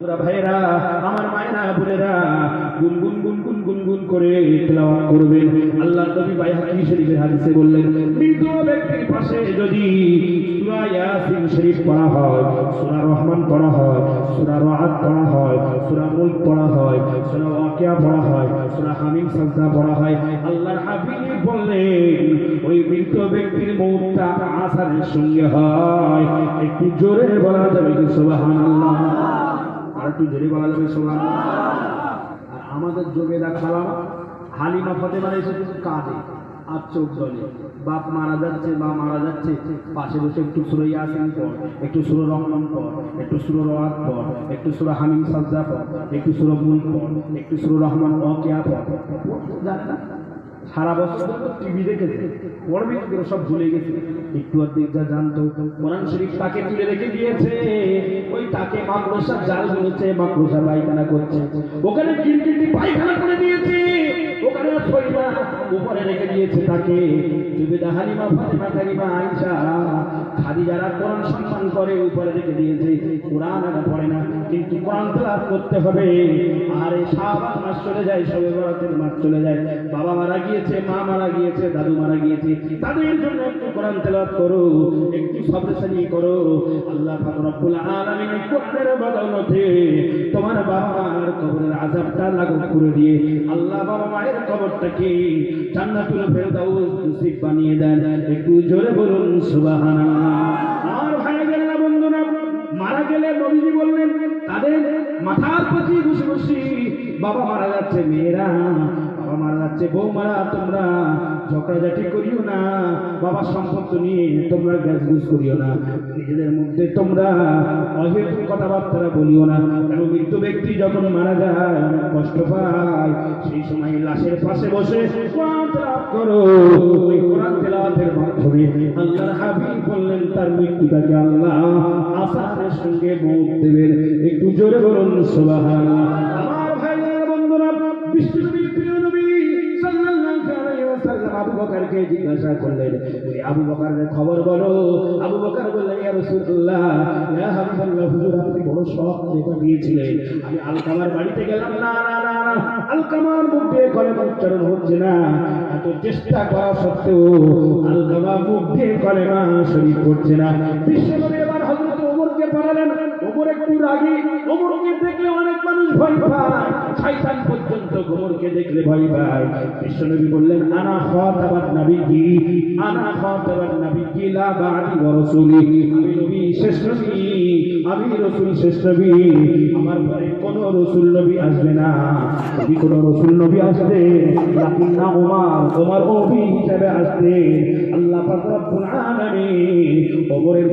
ভাইরা আমার মায়েরা বোনেরা গুনগুন গুনগুন গুনগুন করে তেলাওয়াত করবেন। আল্লাহর নবী বাইহাকী শরীফের হাদিসে বললেন, মৃত ব্যক্তির পাশে যদি সূরা ইয়াসিন শরীফ পড়া হয়, সূরা রহমান পড়া হয়, সূরা রাআদ পড়া হয়, সূরা মুলক পড়া হয়, সূরা ওয়াকিয়া পড়া হয়, সূরা হামিম সাজদা পড়া হয়, আল্লাহর হাবিব বললেন ওই মৃত ব্যক্তির মওতটা আসারের সঙ্গে হয়। একটু জোরে বলা যাবে কি সুবহানাল্লাহ? আর একটু জোরে বলা যাবে সুবহানাল্লাহ? আর আমাদের যোগেদা খালা হালিমা ফাতেমা এসে কিন্তু কাঁদে আর চোখ জলে। বাপ মারা যাচ্ছে, মা মারা যাচ্ছে, পাশে বসে একটু সূরা ইয়াসিন পড়, একটু সূরা রহমান পড়, একটু সূরা রাআদ পড়, একটু সূরা হামিম সাজদা পড়, একটু সূরা মুলক পড়, একটু সূরা রহমান ওয়াকিয়া পড়। জানে না সারা বছর টিভি দেখেছে, পড়বে কিন্তু সব ভুলে গেছে। একটু অর্ধেক যা জানতো কোরআন শরীফ তাকে তুলে রেখে দিয়েছে, ওই তাকে মাকড়সার জাল বুনেছে, মাকড়সা পায়খানা করছে, ওখানে কিরকিটি পায়খানা করে দিয়েছে, ওখানে শৈবা উপরে রেখে দিয়েছে তাকে। জুবেদা হালিমা ফাতেমা কারিমা আয়েশা খাদিজারা কোরআন সম্মান করে উপরে রেখে দিয়েছে। কোরআন আর পড়ে না, কিন্তু কোরআন তেলাওয়াত করতে হবে। আর এই শাবান মাস চলে যায়, শবে বরাতের মাস চলে যায়, বাবা মারা গিয়েছে, মা মারা গিয়েছে, দাদু মারা গিয়েছে, তাদের জন্য একটু কোরআন তেলাওয়াত করো, একটু সবরসানি করো। আল্লাহ পাক রব্বুল আলামিন কোরআনের বদৌলতে তোমার বাবা মার কবরের আযাবটা লাঘব করে দিয়ে আল্লাহ বাবা মায়ের কবরটাকে জান্নাতুল ফেরদাউস নসিব বানিয়ে দেন। একটু জোরে বলুন সুবহানাল্লাহ। আর ভাইয়েরা বন্ধুরা, মারা গেলে নবীজি বললেন তাদের মাথার পাশে বসে বসে বাবা মারা যাচ্ছে, মেয়েরা বাবা মারা যাচ্ছে, বৌমারা তোমরা ঝগড়াঝাটি করিও না, বাবার সম্পত্তি নিয়ে তোমরা গ্যাসগুস করিও না, নিজেদের মধ্যে তোমরা অহেতুক কথাবার্তা বলিও না। কারণ মৃত ব্যক্তি যখন মারা যায় কষ্ট পায়, সেই সময় লাশের পাশে বসে কোরআন তেলাওয়াত করো। ওই কোরআন তেলাওয়াতের মাধ্যমে আল্লাহর হাবিব বললেন তার মৃত্যুটাকে আল্লাহ আসানের সঙ্গে মওত দেবেন। একটু জোরে বলুন সুবহানাল্লাহ। আমার ভাইরা বন্ধুরা, বিশ্বনবী প্রিয় নবী সাল্লাল্লাহু আলাইহি ওয়াসাল্লাম আবু বকরকে জিজ্ঞাসা করলেন, ওই আবু বকরের খবর বলো। আবু বকর বললেন, ইয়া রাসূলুল্লাহ, ইয়া হাবিবাল্লাহ, হুজুর আপনি বড় শখ দেখে গিয়েছিলেন, আমি আলকামার বাড়িতে গেলাম, না না না না, আলকামার মুখ দিয়ে কলেমা উচ্চারণ হচ্ছে না, এত চেষ্টা করা সত্ত্বেও আলকামা মুখ দিয়ে কলেমা শরীফ পড়ছে না। বিশ্বনবী এবার হযরত ওমরকে পাঠালেন। ওমর একটু রাগী, ওমরকে দেখলে অনেক মানুষ ভয় পায়, শয়তান পর্যন্ত ওমরকে দেখলে ভয় পায়। বিশ্বনবী বললেন, আনা খাতাবান নবিয়্যি, আনা খাতাবান নবিয়্যি লা বা'দি ওয়া রাসূলি, আমি নবী শেষ নবী, আমি রাসূল শেষ নবী, আমার পরে কোন রাসূল নবী আসবে না। যদি কোন রাসূল নবী আসবে, লাকিন্না ওমর ওমর নবী হিসেবে আসবে। আল্লাহ পাক রব্বুল আলামিন ওমরের